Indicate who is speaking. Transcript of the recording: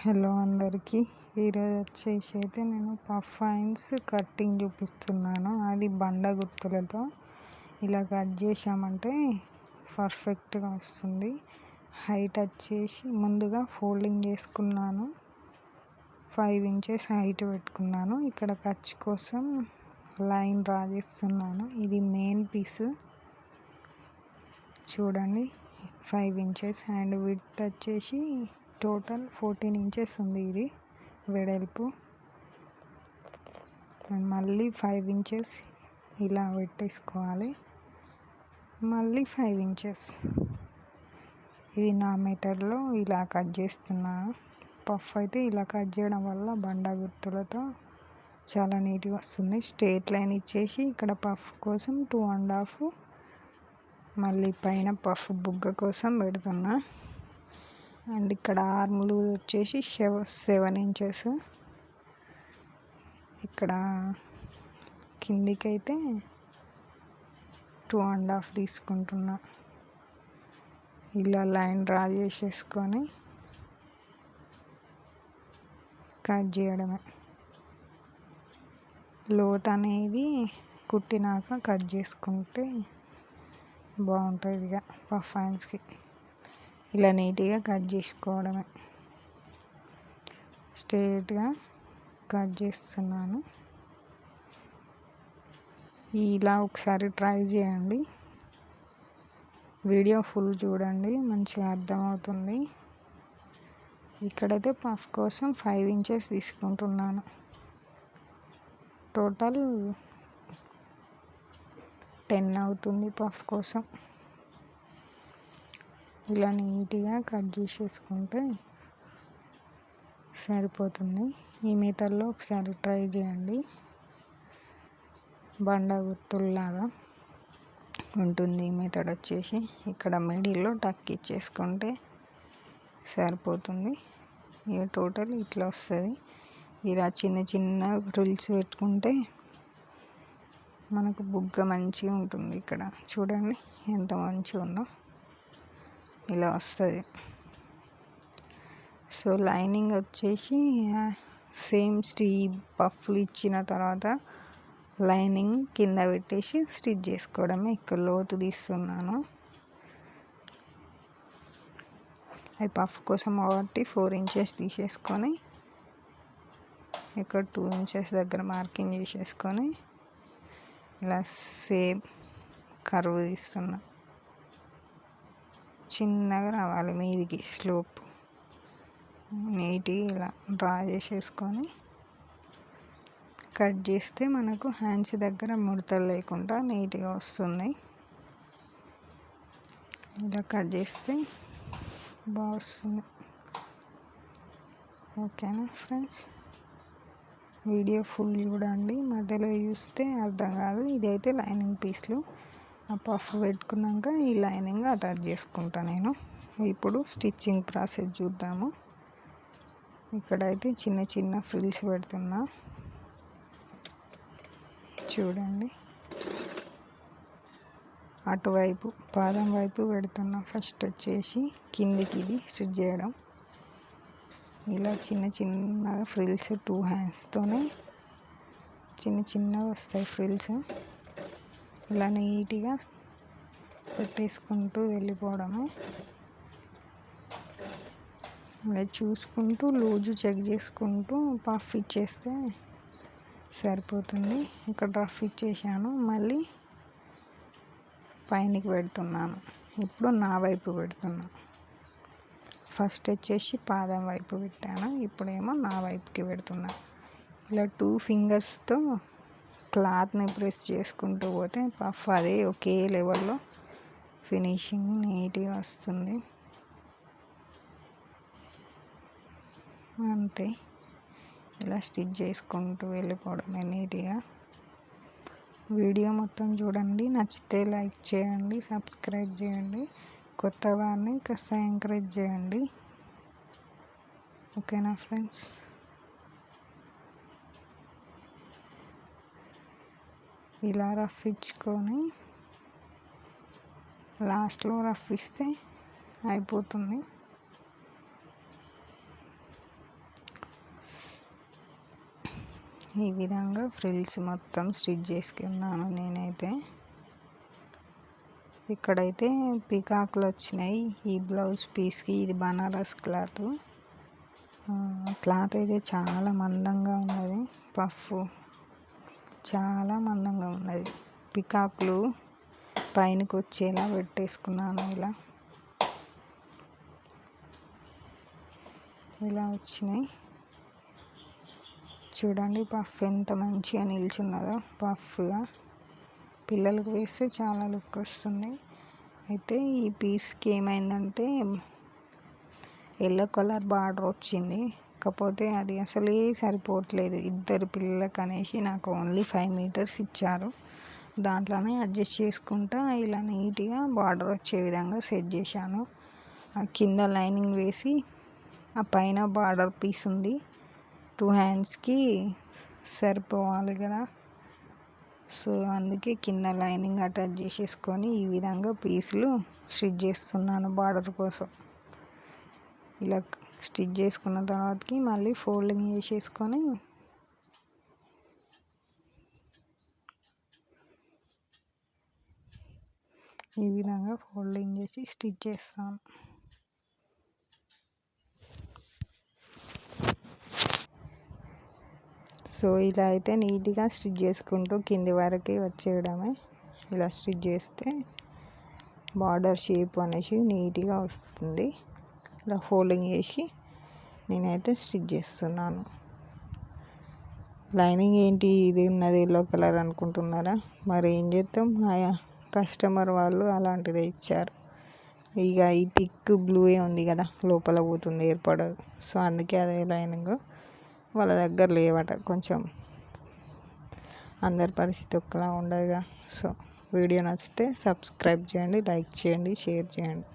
Speaker 1: Hello అందరికీ. ఈరోజు వచ్చేసి అయితే నేను పఫ్ హ్యాండ్స్ కటింగ్ చూపిస్తున్నాను. అది బండ గుర్తులతో ఇలా కట్ చేసామంటే పర్ఫెక్ట్గా వస్తుంది. హైట్ వచ్చేసి ముందుగా ఫోల్డింగ్ చేసుకున్నాను. 5 ఇంచెస్ హైట్ పెట్టుకున్నాను. ఇక్కడ ఖర్చు కోసం లైన్ డ్రా చేస్తున్నాను. ఇది మెయిన్ పీస్ చూడండి, 5 ఇంచెస్. అండ్ విడ్త్ వచ్చేసి టోటల్ 14 ఇంచెస్ ఉంది ఇది వెడల్పు. అండ్ మళ్ళీ 5 ఇంచెస్ ఇలా పెట్టేసుకోవాలి. మళ్ళీ 5 ఇంచెస్. ఇది నా మెథడ్లో ఇలా కట్ చేస్తున్నాను. పఫ్ అయితే ఇలా కట్ చేయడం వల్ల బండ గుర్తులతో చాలా నీట్గా వస్తుంది. స్ట్రేట్ లైన్ ఇచ్చేసి ఇక్కడ పఫ్ కోసం 2.5, మళ్ళీ పైన పఫ్ బుగ్గ కోసం పెడుతున్నా. అండ్ ఇక్కడ ఆర్ములు వచ్చేసి 7 ఇంచెస్. ఇక్కడ కిందికైతే 2.5 తీసుకుంటున్నా. ఇలా లైన్ డ్రా చేసేసుకొని కట్ చేయడమే. లోత్ అనేది కుట్టినాక కట్ చేసుకుంటే బాగుంటుంది. ఇక పఫ్ హ్యాండ్స్కి ఇలా నీట్గా కట్ చేసుకోవడమే. స్ట్రేట్గా కట్ చేస్తున్నాను. ఇలా ఒకసారి ట్రై చేయండి. వీడియో ఫుల్ చూడండి, మంచిగా అర్థమవుతుంది. ఇక్కడైతే పఫ్ కోసం 5 ఇంచెస్ తీసుకుంటున్నాను. టోటల్ 10 అవుతుంది పఫ్ కోసం. ఇలా నీట్గా కట్ చేసేసుకుంటే సరిపోతుంది. ఈ మెథడ్లో ఒకసారి ట్రై చేయండి. బండ గుర్తుల్లాగా ఉంటుంది ఈ మెథడ్ వచ్చేసి. ఇక్కడ మిడిల్లో టక్ ఇచ్చేసుకుంటే సరిపోతుంది. ఇక టోటల్ ఇట్లా వస్తుంది. ఇలా చిన్న చిన్న ఫ్రిల్స్ పెట్టుకుంటే మనకు బుగ్గ మంచిగా ఉంటుంది. ఇక్కడ చూడండి ఎంత మంచిగా ఉందో, ఇలా వస్తుంది. సో లైనింగ్ వచ్చేసి సేమ్ పఫ్లు ఇచ్చిన తర్వాత లైనింగ్ కింద పెట్టేసి స్టిచ్ చేసుకోవడమే. ఇక్కడ లోతు తీస్తున్నాను. అది పఫ్ కోసం కాబట్టి 4 ఇంచెస్ తీసేసుకొని ఇక్కడ 2 ఇంచెస్ దగ్గర మార్కింగ్ చేసేసుకొని ఇలా సేమ్ కర్వ్ తీస్తున్నా. చిన్నగా రావాలి మీదికి స్లోప్. నీట్గా ఇలా డ్రా చేసేసుకొని కట్ చేస్తే మనకు హ్యాండ్స్ దగ్గర ముడతలు లేకుండా నీట్గా వస్తుంది. ఇలా కట్ చేస్తే బాగా వస్తుంది. ఓకేనా ఫ్రెండ్స్, వీడియో ఫుల్ చూడండి. మధ్యలో చూస్తే అర్థం కాదు. ఇదైతే లైనింగ్ పీస్లు. ఆ పఫ్ పెట్టుకున్నాక ఈ లైనింగ్ అటాచ్ చేసుకుంటా నేను. ఇప్పుడు స్టిచ్చింగ్ ప్రాసెస్ చూద్దాము. ఇక్కడైతే చిన్న చిన్న ఫ్రిల్స్ పెడుతున్నా చూడండి. అటువైపు పాదం వైపు పెడుతున్నా. ఫస్ట్ వచ్చేసి కిందికి ఇది స్టిచ్ చేయడం. ఇలా చిన్న చిన్న ఫ్రిల్స్ 2 హ్యాండ్స్తోనే చిన్న చిన్నగా వస్తాయి ఫ్రిల్స్. ఇలా నీట్గా పెట్టేసుకుంటూ వెళ్ళిపోవడము. ఇలా చూసుకుంటూ లూజు చెక్ చేసుకుంటూ పఫ్ ఇచ్చేస్తే సరిపోతుంది. ఇక్కడ రఫ్ ఇచ్చేసాను. మళ్ళీ పైనకి పెడుతున్నాను. ఇప్పుడు నా వైపు పెడుతున్నా. ఫస్ట్ వచ్చేసి పాదం వైపు పెట్టాను, ఇప్పుడేమో నా వైపుకి పెడుతున్నా. ఇలా 2 ఫింగర్స్తో క్లాత్ని ప్రెస్ చేసుకుంటూ పోతే పఫ్ అదే ఒకే లెవెల్లో ఫినిషింగ్ నీట్గా వస్తుంది. అంతే, ఇలా స్టిచ్ చేసుకుంటూ వెళ్ళిపోవడమే నీట్గా. వీడియో మొత్తం చూడండి. నచ్చితే లైక్ చేయండి, సబ్స్క్రైబ్ చేయండి. కొత్త వారిని కాస్త ఎంకరేజ్ చేయండి. ఓకేనా ఫ్రెండ్స్. ఇలా రఫ్ ఇచ్చుకొని లాస్ట్లో రఫ్ ఇస్తే అయిపోతుంది. ఈ విధంగా ఫ్రిల్స్ మొత్తం స్టిచ్ చేసుకున్నాను నేనైతే. ఇక్కడైతే పికాకులు వచ్చినాయి ఈ బ్లౌజ్ పీస్కి. ఇది బనారస్ క్లాత్. క్లాత్ అయితే చాలా మందంగా ఉన్నది. పఫ్ చాలా మందంగా ఉన్నది. పికాకులు పైనకి వచ్చేలా పెట్టేసుకున్నాను. ఇలా వచ్చినాయి చూడండి. పఫ్ ఎంత మంచిగా నిల్చున్నదో పఫ్గా. పిల్లలకు వేస్తే చాలా లుక్ వస్తుంది. అయితే ఈ పీస్కి ఏమైందంటే ఎల్లో కలర్ బార్డర్ వచ్చింది. కాకపోతే అది అసలే సరిపోవట్లేదు. 2 పిల్లలకు అనేసి నాకు ఓన్లీ 5 మీటర్స్ ఇచ్చారు. దాంట్లోనే అడ్జస్ట్ చేసుకుంటా ఇలా నీట్గా బార్డర్ వచ్చే విధంగా సెట్ చేశాను. కింద లైనింగ్ వేసి ఆ పైన బార్డర్ పీస్ ఉంది. 2 హ్యాండ్స్కి సరిపోవాలి కదా. సో అందుకే కింద లైనింగ్ అటాచ్ చేసేసుకొని ఈ విధంగా పీసులు స్టిచ్ చేస్తున్నాను బార్డర్ కోసం. ఇలా స్టిచ్ చేసుకున్న తర్వాతకి మళ్ళీ ఫోల్డింగ్ చేసేసుకొని ఈ విధంగా ఫోల్డింగ్ చేసి స్టిచ్ చేస్తాను. సో ఇలా అయితే నీట్గా స్టిచ్ చేసుకుంటూ కింది వరకు వచ్చేయడమే. ఇలా స్టిచ్ చేస్తే బార్డర్ షేప్ అనేసి నీట్గా వస్తుంది. ఇలా ఫోల్డింగ్ చేసి నేనైతే స్టిచ్ చేస్తున్నాను. లైనింగ్ ఏంటి ఇది ఉన్నది ఎల్లో కలర్ అనుకుంటున్నారా? మరి ఏం చేద్దాం, కస్టమర్ వాళ్ళు అలాంటిదే ఇచ్చారు. ఇక ఈ థిక్ బ్లూయే ఉంది కదా, లోపల పోతుంది, ఏర్పడదు. సో అందుకే అదే లైనింగ్ వాళ్ళ దగ్గర లేవట. కొంచెం అందరి పరిస్థితి ఒక్కలా ఉండదుగా. సో వీడియో నచ్చితే సబ్స్క్రైబ్ చేయండి, లైక్ చేయండి, షేర్ చేయండి.